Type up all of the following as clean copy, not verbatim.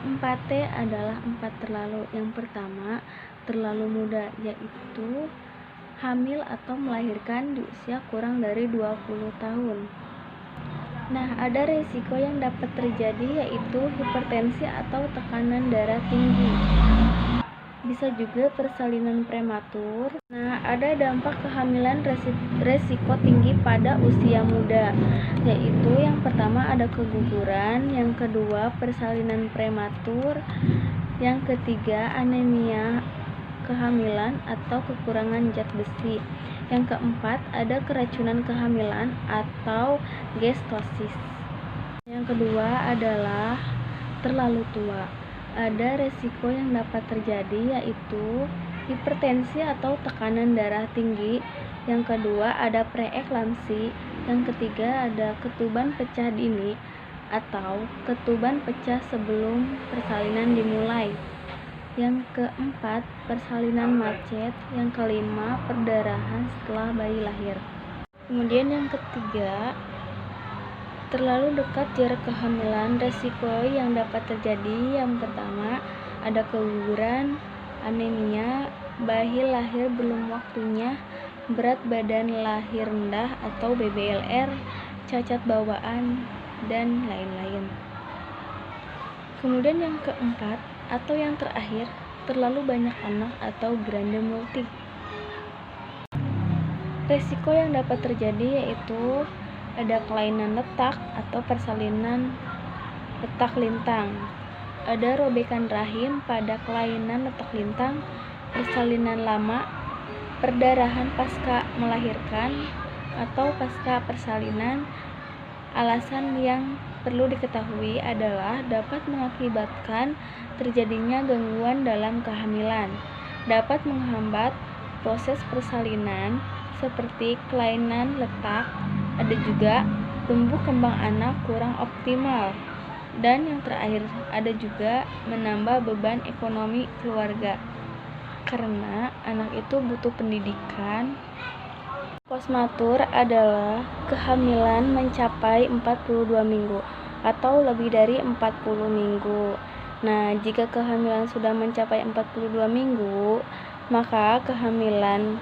4T adalah 4 terlalu. Yang pertama, terlalu muda, yaitu hamil atau melahirkan di usia kurang dari 20 tahun. Nah, ada resiko yang dapat terjadi yaitu hipertensi atau tekanan darah tinggi. Bisa juga persalinan prematur. Nah, ada dampak kehamilan resiko tinggi pada usia muda, yaitu yang pertama ada keguguran, yang kedua persalinan prematur, yang ketiga anemia kehamilan atau kekurangan zat besi, yang keempat ada keracunan kehamilan atau gestosis. Yang kedua adalah terlalu tua. Ada resiko yang dapat terjadi yaitu hipertensi atau tekanan darah tinggi. Yang kedua ada preeklamsi. Yang ketiga ada ketuban pecah dini atau ketuban pecah sebelum persalinan dimulai. Yang keempat persalinan macet. Yang kelima perdarahan setelah bayi lahir. Kemudian yang ketiga, terlalu dekat jarak kehamilan. Resiko yang dapat terjadi yang pertama ada keguguran, anemia, bayi lahir belum waktunya, berat badan lahir rendah atau BBLR, cacat bawaan, dan lain-lain. Kemudian yang keempat atau yang terakhir, terlalu banyak anak atau grande multi. Resiko yang dapat terjadi yaitu ada kelainan letak atau persalinan letak lintang, ada robekan rahim pada kelainan letak lintang, persalinan lama, perdarahan pasca melahirkan atau pasca persalinan. Alasan yang perlu diketahui adalah dapat mengakibatkan terjadinya gangguan dalam kehamilan, dapat menghambat proses persalinan seperti kelainan letak. Ada juga tumbuh kembang anak kurang optimal. Dan yang terakhir ada juga menambah beban ekonomi keluarga karena anak itu butuh pendidikan. Postmatur adalah kehamilan mencapai 42 minggu atau lebih dari 40 minggu. Nah, jika kehamilan sudah mencapai 42 minggu, maka kehamilan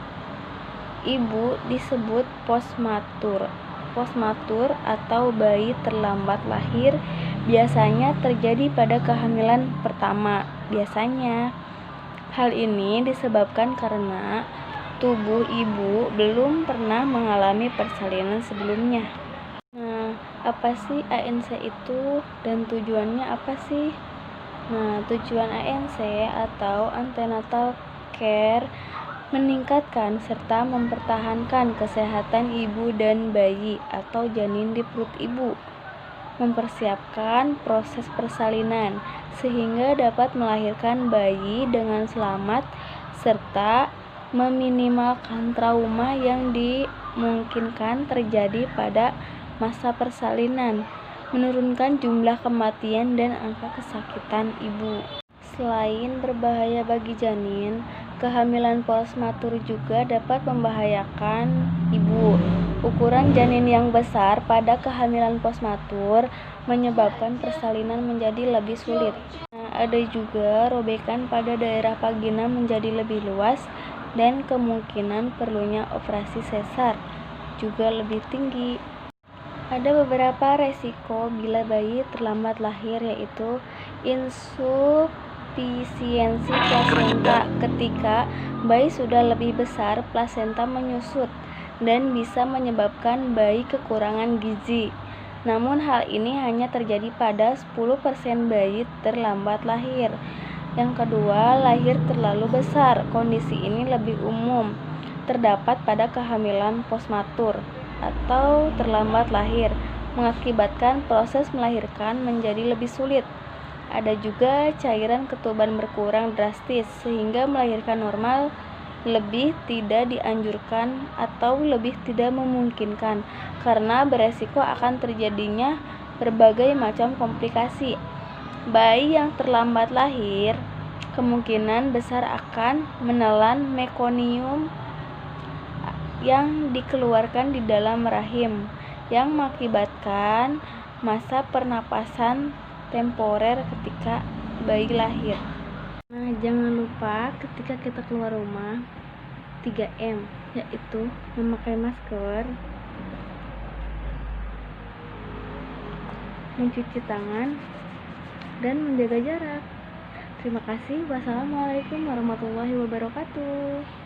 ibu disebut postmatur. Postmatur atau bayi terlambat lahir biasanya terjadi pada kehamilan pertama. Biasanya hal ini disebabkan karena tubuh ibu belum pernah mengalami persalinan sebelumnya. Nah, apa sih ANC itu dan tujuannya apa sih? Nah, tujuan ANC atau antenatal care meningkatkan serta mempertahankan kesehatan ibu dan bayi atau janin di perut ibu, mempersiapkan proses persalinan sehingga dapat melahirkan bayi dengan selamat serta meminimalkan trauma yang dimungkinkan terjadi pada masa persalinan, menurunkan jumlah kematian dan angka kesakitan ibu. Selain berbahaya bagi janin, kehamilan postmatur juga dapat membahayakan ibu. Ukuran janin yang besar pada kehamilan postmatur menyebabkan persalinan menjadi lebih sulit. Nah, ada juga robekan pada daerah vagina menjadi lebih luas dan kemungkinan perlunya operasi sesar juga lebih tinggi. Ada beberapa resiko bila bayi terlambat lahir yaitu insufisiensi plasenta. Ketika bayi sudah lebih besar, plasenta menyusut dan bisa menyebabkan bayi kekurangan gizi. Namun hal ini hanya terjadi pada 10% bayi terlambat lahir. Yang kedua, lahir terlalu besar. Kondisi ini lebih umum terdapat pada kehamilan postmatur atau terlambat lahir, mengakibatkan proses melahirkan menjadi lebih sulit. Ada juga cairan ketuban berkurang drastis sehingga melahirkan normal lebih tidak dianjurkan atau lebih tidak memungkinkan karena beresiko akan terjadinya berbagai macam komplikasi. Bayi yang terlambat lahir kemungkinan besar akan menelan mekonium yang dikeluarkan di dalam rahim yang mengakibatkan masa pernapasan temporer ketika bayi lahir. Nah, jangan lupa ketika kita keluar rumah 3M, yaitu memakai masker, mencuci tangan, dan menjaga jarak. Terima kasih. Wassalamualaikum warahmatullahi wabarakatuh.